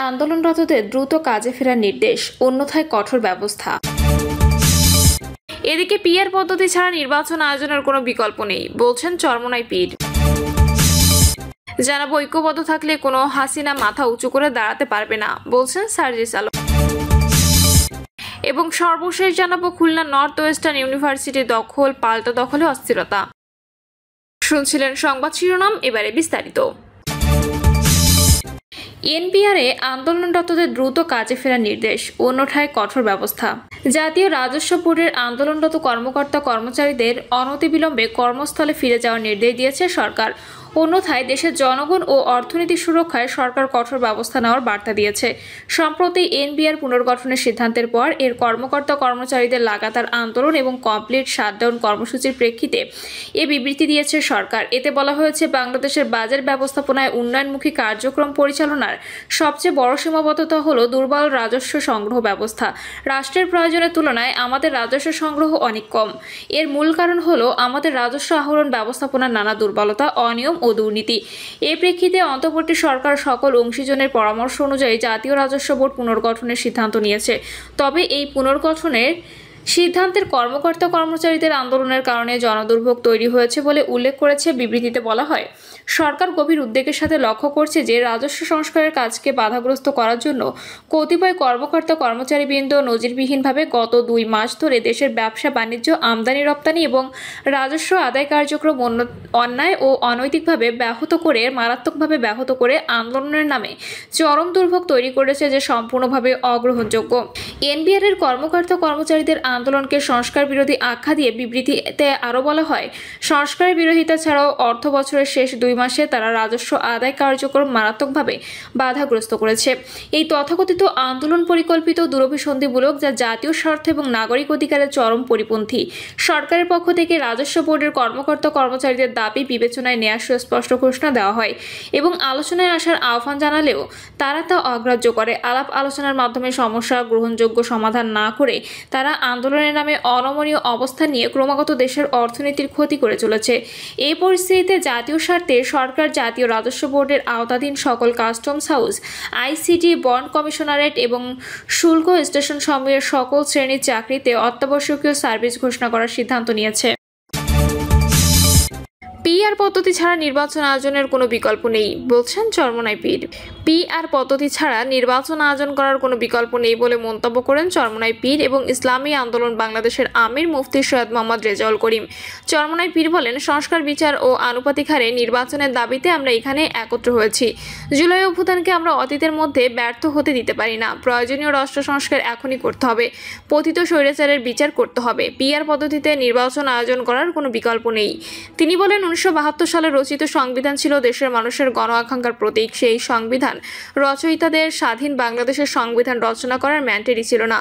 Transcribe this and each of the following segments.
আন্দোলনরতদের দ্রুত কাজে ফেরার নির্দেশ, অন্যথায় কঠোর ব্যবস্থা। এদিকে পিআর পদ্ধতি ছাড়া নির্বাচন আয়োজনের কোনো বিকল্প নেই বলছেন চরমোনাই পীর। জানাবো ঐক্যবদ্ধ থাকলে কোনো হাসিনা মাথা উঁচু করে দাঁড়াতে পারবে না বলছেন সার্জিস আলম। এবং সর্বশেষ জানাবো খুলনা নর্থ ওয়েস্টার্ন ইউনিভার্সিটি দখল পাল্টা দখলে অস্থিরতা। শুনছিলেন সংবাদ শিরোনাম, এবারে বিস্তারিত। এনপিআরে আন্দোলনরতদের দ্রুত কাজে ফেরার নির্দেশ, অন্যথায় কঠোর ব্যবস্থা। জাতীয় রাজস্ব বোর্ডের আন্দোলনরত কর্মকর্তা কর্মচারীদের অনতিবিলম্বে কর্মস্থলে ফিরে যাওয়ার নির্দেশ দিয়েছে সরকার, অন্যথায় দেশের জনগণ ও অর্থনীতি সুরক্ষায় সরকার কঠোর ব্যবস্থা নেওয়ার বার্তা দিয়েছে। সম্প্রতি এনপিআর পুনর্গঠনের সিদ্ধান্তের পর এর কর্মকর্তা কর্মচারীদের লাগাতার আন্দোলন এবং কমপ্লিট শাটডাউন কর্মসূচির প্রেক্ষিতে এ বিবৃতি দিয়েছে সরকার। এতে বলা হয়েছে, বাংলাদেশের বাজেট ব্যবস্থাপনায় উন্নয়নমুখী কার্যক্রম পরিচালনার সবচেয়ে বড় সীমাবদ্ধতা হল দুর্বল রাজস্ব সংগ্রহ ব্যবস্থা। রাষ্ট্রের প্রয়োজনের তুলনায় আমাদের রাজস্ব সংগ্রহ অনেক কম। এর মূল কারণ হল আমাদের রাজস্ব আহরণ ব্যবস্থাপনার নানা দুর্বলতা, অনিয়ম ও দুর্নীতি। এই প্রেক্ষিতে অন্তর্বর্তী সরকার সকল অংশীজনের পরামর্শ অনুযায়ী জাতীয় রাজস্ব বোর্ড পুনর্গঠনের সিদ্ধান্ত নিয়েছে। তবে এই পুনর্গঠনের সিদ্ধান্তের কর্মকর্তা কর্মচারীদের আন্দোলনের কারণে জনদুর্ভোগ তৈরি হয়েছে বলে উল্লেখ করেছে বিবৃতিতে বলা হয়, সরকার গভীর উদ্বেগের সাথে লক্ষ্য করছে যে রাজস্ব সংস্কারের কাজকে বাধাগ্রস্ত করার জন্য কতিপয় কর্মকর্তা কর্মচারীবৃন্দ নজিরবিহীনভাবে গত 2 মাস ধরে দেশের ব্যবসা বাণিজ্য, আমদানি রপ্তানি এবং রাজস্ব আদায় কার্যক্রম অন্যায় ও অনৈতিকভাবে মারাত্মকভাবে ব্যাহত করে আন্দোলনের নামে চরম দুর্ভোগ তৈরি করেছে, যে সম্পূর্ণভাবে অগ্রহণযোগ্য। এনবিআর এর কর্মকর্তা কর্মচারীদের আন্দোলনকে সংস্কার বিরোধী আখ্যা দিয়ে বিবৃতিতে আরও বলা হয়, সংস্কারের বিরোধিতা ছাড়াও অর্থ বছরের শেষ 2 মাসে তারা রাজস্ব আদায় কার্যক্রম মারাত্মকভাবে বাধাগ্রস্ত করেছে। এই তথাকথিত আন্দোলন পরিকল্পিত, দুরভিসন্ধিমূলক, যা জাতীয় স্বার্থ এবং নাগরিক অধিকারের চরম পরিপন্থী। সরকারের পক্ষ থেকে রাজস্ব বোর্ডের কর্মকর্তা কর্মচারীদের দাবি বিবেচনায় নেওয়ার সুস্পষ্ট ঘোষণা দেওয়া হয় এবং আলোচনায় আসার আহ্বান জানালেও তারা তা অগ্রাহ্য করে। আলাপ আলোচনার মাধ্যমে সমস্যা গ্রহণযোগ্য সমাধান না করে তারা আন্দোলনের নামে অনমনীয় অবস্থান নিয়ে ক্রমাগত দেশের অর্থনীতির ক্ষতি করে চলেছে। এই পরিস্থিতিতে জাতীয় স্বার্থে সরকার জাতীয় রাজস্ব বোর্ডের আওতাধীন সকল customs house, ICT, bond commissionerate এবং শুল্ক স্টেশন সমূহের সকল শ্রেণীর চাকরিতে অত্যাবশ্যকীয় সার্ভিস ঘোষণা করার সিদ্ধান্ত নিয়েছে। পিআর পদ্ধতি ছাড়া নির্বাচন আয়োজনের কোনো বিকল্প নেই বলছেন চরমোনাই পীর। পিআর পদ্ধতি ছাড়া নির্বাচন আয়োজন করার কোনো বিকল্প নেই বলে মন্তব্য করেন চরমোনাই পীর এবং ইসলামী আন্দোলন বাংলাদেশের আমির মুফতি সৈয়দ মোহাম্মদ রেজাউল করিম। চরমোনাই পীর বলেন, সংস্কার, বিচার ও আনুপাতিক হারে নির্বাচনের দাবিতে আমরা এখানে একত্র হয়েছি। জুলাই অভ্যুত্থানকে আমরা অতীতের মধ্যে ব্যর্থ হতে দিতে পারি না। প্রয়োজনীয় রাষ্ট্র সংস্কার এখনই করতে হবে। পতিত স্বৈরাচারের বিচার করতে হবে। পিআর পদ্ধতিতে নির্বাচন আয়োজন করার কোনো বিকল্প নেই। তিনি বলেন, 1972 সালে রচিত সংবিধান ছিল দেশের মানুষের গণ আকাঙ্ক্ষার প্রতীক। সেই সংবিধান রচয়িতাদের স্বাধীন বাংলাদেশের সংবিধান রচনা করার ম্যান্ডেটই ছিল না।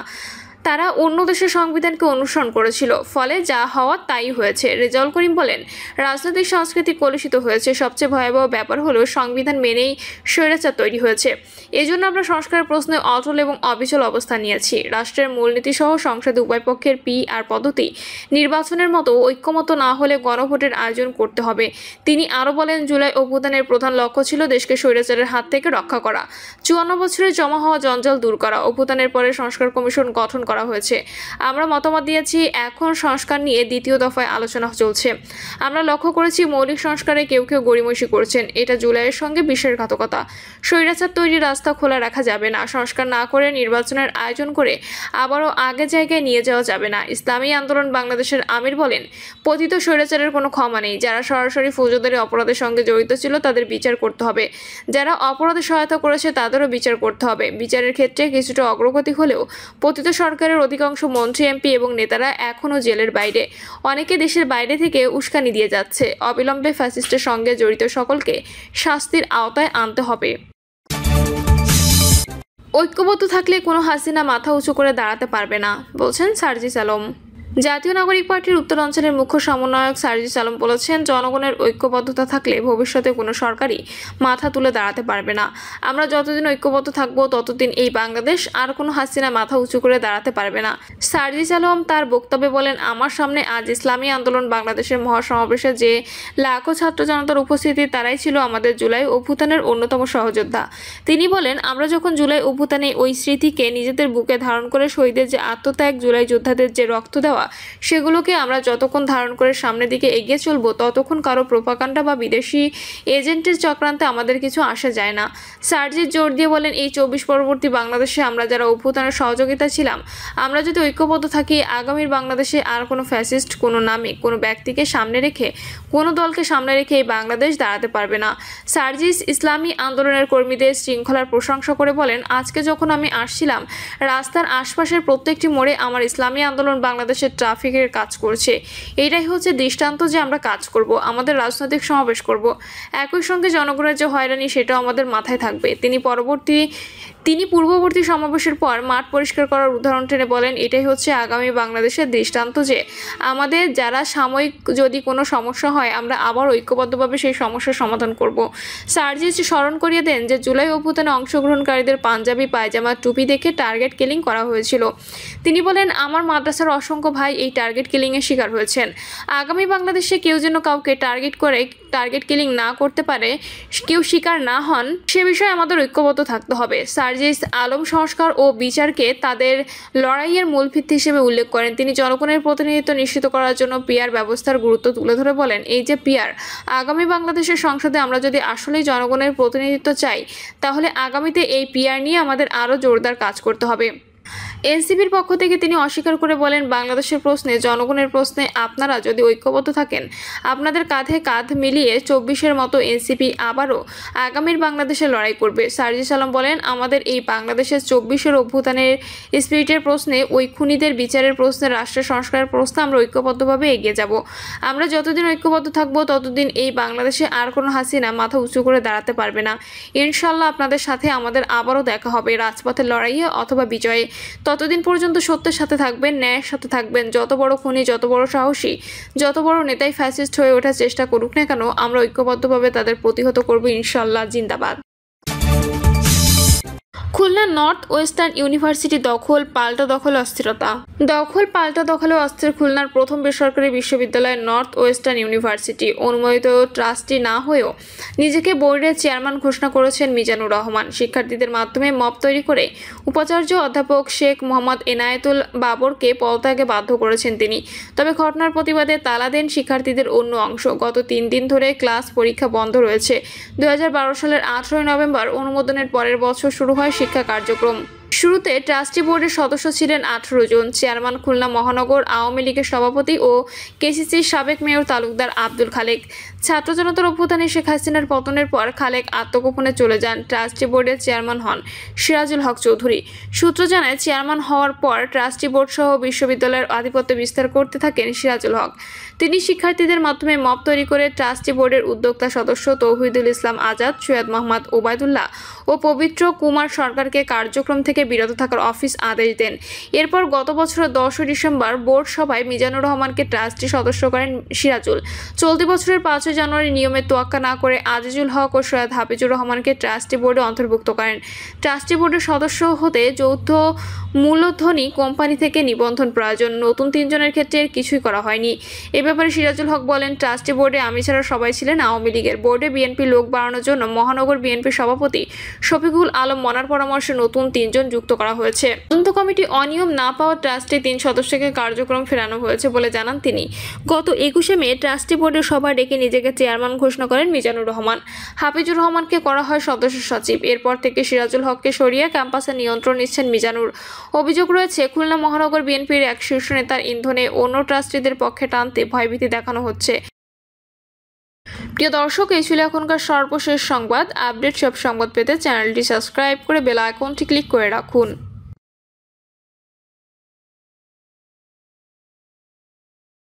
তারা অন্য দেশের সংবিধানকে অনুসরণ করেছিল, ফলে যা হওয়ার তাই হয়েছে। রেজাউল করিম বলেন, রাজনৈতিক সংস্কৃতি কলুষিত হয়েছে। সবচেয়ে ভয়াবহ ব্যাপার হলো সংবিধান মেনেই স্বৈরাচার তৈরি হয়েছে। এজন্য আমরা সংস্কারের প্রশ্নে অটল এবং অবিচল অবস্থান নিয়েছি। রাষ্ট্রের মূলনীতি সহ সংসদে উভয় পক্ষের পিআর পদ্ধতি নির্বাচনের মতো ঐক্যমত না হলে গণভোটের আয়োজন করতে হবে। তিনি আরও বলেন, জুলাই অভ্যুত্থানের প্রধান লক্ষ্য ছিল দেশকে স্বৈরাচারের হাত থেকে রক্ষা করা, 54 বছরে জমা হওয়া জঞ্জাল দূর করা। অভ্যুত্থানের পরে সংস্কার কমিশন গঠন করা হয়েছে। আমরা মতামত দিয়েছি। এখন সংস্কার নিয়ে দ্বিতীয় দফায় আলোচনা চলছে। আমরা লক্ষ্য করেছি মৌলিক সংস্কারে কেউ কেউ গড়িমসি করছেন। এটা জুলাইয়ের সঙ্গে বিশ্বাসঘাতকতা। স্বৈরাচার তৈরির রাস্তা খোলা রাখা যাবে না। সংস্কার না করে নির্বাচনের আয়োজন করে আবারও আগের জায়গায় নিয়ে যাওয়া যাবে না। ইসলামী আন্দোলন বাংলাদেশের আমির বলেন, পতিত স্বৈরাচারের কোনো ক্ষমা নেই। যারা সরাসরি ফৌজদারি অপরাধের সঙ্গে জড়িত ছিল তাদের বিচার করতে হবে। যারা অপরাধে সহায়তা করেছে তাদেরও বিচার করতে হবে। বিচারের ক্ষেত্রে কিছুটা অগ্রগতি হলেও পতিত সরকারের অধিকাংশ মন্ত্রী, এমপি এবং নেতারা এখনও জেলের বাইরে। অনেকে দেশের বাইরে থেকে উস্কানি দিয়ে যাচ্ছে। অবিলম্বে ফ্যাসিস্টের সঙ্গে জড়িত সকলকে শাস্তির আওতায় আনতে হবে। ঐক্যবদ্ধ থাকলে কোনো হাসিনা মাথা উঁচু করে দাঁড়াতে পারবে না বলছেন সার্জিস আলম। জাতীয় নাগরিক পার্টির উত্তরাঞ্চলের মুখ্য সমন্বয়ক সার্জিস আলম বলেছেন, জনগণের ঐক্যবদ্ধতা থাকলে ভবিষ্যতে কোনো সরকারই মাথা তুলে দাঁড়াতে পারবে না। আমরা যতদিন ঐক্যবদ্ধ থাকবো ততদিন এই বাংলাদেশ আর কোনো হাসিনা মাথা উঁচু করে দাঁড়াতে পারবে না। সার্জিস আলম তার বক্তব্যে বলেন, আমার সামনে আজ ইসলামী আন্দোলন বাংলাদেশের মহাসমাবেশে যে লাখো ছাত্র জনতার উপস্থিতি, তারাই ছিল আমাদের জুলাই অভ্যুত্থানের অন্যতম সহযোদ্ধা। তিনি বলেন, আমরা যখন জুলাই অভ্যুত্থানে ওই স্মৃতিকে নিজেদের বুকে ধারণ করে শহীদের যে আত্মত্যাগ, জুলাই যোদ্ধাদের যে রক্ত দেওয়া, সেগুলোকে আমরা যতক্ষণ ধারণ করে সামনের দিকে এগিয়ে চলবো ততক্ষণ কারো প্রোপাগান্ডা বা বিদেশি এজেন্টের চক্রান্তে আমাদের কিছু আসা যায় না। সার্জিস জোর দিয়ে বলেন, এই 24 পরবর্তী বাংলাদেশে আমরা যারা অভ্যুত্থানের সহযোগিতা ছিলাম, আমরা যদি ঐক্যবদ্ধ থাকি, আগামীর বাংলাদেশে আর কোনো ফ্যাসিস্ট কোনো নামে কোনো ব্যক্তিকে সামনে রেখে, কোনো দলকে সামনে রেখে এই বাংলাদেশ দাঁড়াতে পারবে না। সার্জিস ইসলামী আন্দোলনের কর্মীদের শৃঙ্খলার প্রশংসা করে বলেন, আজকে যখন আমি আসছিলাম, রাস্তার আশপাশের প্রত্যেকটি মোড়ে আমার ইসলামী আন্দোলন বাংলাদেশের ট্রাফিকের কাজ করছে। এইটাই হচ্ছে দৃষ্টান্ত যে আমরা কাজ করব, আমাদের রাজনৈতিক সমাবেশ করব, একই সঙ্গে জনগণের যে হয়রানি সেটাও আমাদের মাথায় থাকবে। তিনি পূর্ববর্তী সমাবেশের পর মাঠ পরিষ্কার করার উদাহরণ টেনে বলেন, এটাই হচ্ছে আগামী বাংলাদেশের দৃষ্টান্ত যে আমাদের যারা সাময়িক যদি কোনো সমস্যা হয়, আমরা আবার ঐক্যবদ্ধভাবে সেই সমস্যার সমাধান করব। সার্জিস স্মরণ করিয়ে দেন যে জুলাই অভ্যুত্থানে অংশগ্রহণকারীদের পাঞ্জাবি, পায়জামা, টুপি দেখে টার্গেট কিলিং করা হয়েছিল। তিনি বলেন, আমার মাদ্রাসার অসংখ্য ভাই এই টার্গেট কিলিংয়ের শিকার হয়েছেন। আগামী বাংলাদেশে কেউ যেন কাউকে টার্গেট কিলিং না করতে পারে, কেউ শিকার না হন, সে বিষয়ে আমাদের ঐক্যবদ্ধ থাকতে হবে। সার্জিস আলম সংস্কার ও বিচারকে তাদের লড়াইয়ের মূল ভিত্তি হিসেবে উল্লেখ করেন। তিনি জনগণের প্রতিনিধিত্ব নিশ্চিত করার জন্য পিআর ব্যবস্থার গুরুত্ব তুলে ধরে বলেন, এই যে পিআর, আগামী বাংলাদেশের সংসদে আমরা যদি আসলেই জনগণের প্রতিনিধিত্ব চাই, তাহলে আগামীতে এই পিআর নিয়ে আমাদের আরও জোরদার কাজ করতে হবে। এনসিপির পক্ষ থেকে তিনি অস্বীকার করে বলেন, বাংলাদেশের প্রশ্নে, জনগণের প্রশ্নে আপনারা যদি ঐক্যবদ্ধ থাকেন, আপনাদের কাঁধে কাঁধ মিলিয়ে 24-এর মতো এনসিপি আবারও আগামীর বাংলাদেশে লড়াই করবে। সার্জিস আলম বলেন, আমাদের এই বাংলাদেশের 24-এর অভ্যুত্থানের স্পিরিটের প্রশ্নে, ওই খুনিদের বিচারের প্রশ্নে, রাষ্ট্রের সংস্কারের প্রশ্নে আমরা ঐক্যবদ্ধভাবে এগিয়ে যাব। আমরা যতদিন ঐক্যবদ্ধ থাকবো ততদিন এই বাংলাদেশে আর কোনো হাসিনা মাথা উঁচু করে দাঁড়াতে পারবে না। ইনশাল্লাহ আপনাদের সাথে আমাদের আবারও দেখা হবে, রাজপথের লড়াইয়ে অথবা বিজয়ে। ততদিন পর্যন্ত সত্যের সাথে থাকবেন, ন্যায়ের সাথে থাকবেন। যত বড় খুনি, যত বড় সাহসী, যত বড় নেতাই ফ্যাসিস্ট হয়ে ওঠার চেষ্টা করুক না কেন, আমরা ঐক্যবদ্ধভাবে তাদের প্রতিহত করব, ইনশাল্লাহ। জিন্দাবাদ। খুলনা নর্থ ওয়েস্টার্ন ইউনিভার্সিটি দখল পাল্টা দখলে অস্থিরতা। দখল পাল্টা দখলে অস্থির খুলনার প্রথম বেসরকারি বিশ্ববিদ্যালয় নর্থ ওয়েস্টার্ন ইউনিভার্সিটি। অনুমোদিত ট্রাস্টি না হয়েও নিজেকে বোর্ডের চেয়ারম্যান ঘোষণা করেছেন মিজানুর রহমান। শিক্ষার্থীদের মাধ্যমে মব তৈরি করে উপাচার্য অধ্যাপক শেখ মোহাম্মদ এনায়েতুল বাবরকে পদত্যাগে বাধ্য করেছেন তিনি। তবে ঘটনার প্রতিবাদে তালা দেন শিক্ষার্থীদের অন্য অংশ। গত 3 দিন ধরে ক্লাস পরীক্ষা বন্ধ রয়েছে। 2012 সালের 18 নভেম্বর অনুমোদনের পরের বছর শুরু হয় শিক্ষা কার্যক্রম। শুরুতে ট্রাস্টি বোর্ডের সদস্য ছিলেন 18 জন। চেয়ারম্যান খুলনা মহানগর আওয়ামী লীগের সভাপতি ও কেসিসির সাবেক মেয়র তালুকদার আব্দুল খালেক। ছাত্র জনতার অভ্যুত্থানে শেখ হাসিনার পতনের পর খালেক আত্মগোপনে চলে যান। ট্রাস্টি বোর্ডের চেয়ারম্যান হন সিরাজুল হক চৌধুরী। সূত্র জানায়, চেয়ারম্যান হওয়ার পর ট্রাস্টি বোর্ড সহ বিশ্ববিদ্যালয়ের আধিপত্য বিস্তার করতে থাকেন সিরাজুল হক। তিনি শিক্ষার্থীদের মাধ্যমে মব তৈরি করে ট্রাস্টি বোর্ডের উদ্যোক্তা সদস্য তৌহিদুল ইসলাম আজাদ, সৈয়দ মোহাম্মদ ওবায়দুল্লাহ ও পবিত্র কুমার সরকারকে কার্যক্রম থেকে বিরত থাকার অফিস আদেশ দেন। এরপর গত বছরের 10 ডিসেম্বর বোর্ড সভায় মিজানুর রহমানকে ট্রাস্টি সদস্য করেন সিরাজুল। চলতি বছরের 5 জানুয়ারি নিয়মের তোয়াক্কা না করে আজিজুল হক ও সৈয়দ হাফিজুর রহমানকে ট্রাস্টি বোর্ডে অন্তর্ভুক্ত করেন। ট্রাস্টি বোর্ডের সদস্য হতে যৌথ মূলধনী কোম্পানি থেকে নিবন্ধন প্রয়োজন। নতুন 3 জনের ক্ষেত্রে কিছুই করা হয়নি। এ ব্যাপারে সিরাজুল হক বলেন, ট্রাস্টি বোর্ডে আমি ছাড়া সবাই ছিলেন আওয়ামী লীগের। বোর্ডে বিএনপি লোক বাড়ানোর জন্য মহানগর বিএনপির সভাপতি শফিকুল আলম মনার পরামর্শে নতুন 3 জন যুক্ত করা হয়েছে। তদন্ত কমিটি অনিয়ম না পাওয়া ট্রাস্টে 3 সদস্যকে কার্যক্রম ফেরানো হয়েছে বলে জানান তিনি। গত 21শে মে ট্রাস্টি বোর্ডের সভা ডেকে নিজেকে চেয়ারম্যান ঘোষণা করেন মিজানুর রহমান। হাফিজুর রহমানকে করা হয় সদস্য সচিব। এরপর থেকে সিরাজুল হককে সরিয়ে ক্যাম্পাসে নিয়ন্ত্রণ নিচ্ছেন মিজানুর। অভিযোগ রয়েছে, খুলনা মহানগর বিএনপির এক শীর্ষ নেতার ইন্ধনে অন্য ট্রাস্টিদের পক্ষে টানতে ভয়ভীতি দেখানো হচ্ছে। প্রিয় দর্শক, এই ছিল এখনকার সর্বশেষ সংবাদ। আপডেট সব সংবাদ পেতে চ্যানেলটি সাবস্ক্রাইব করে বেল আইকনটি ক্লিক করে রাখুন।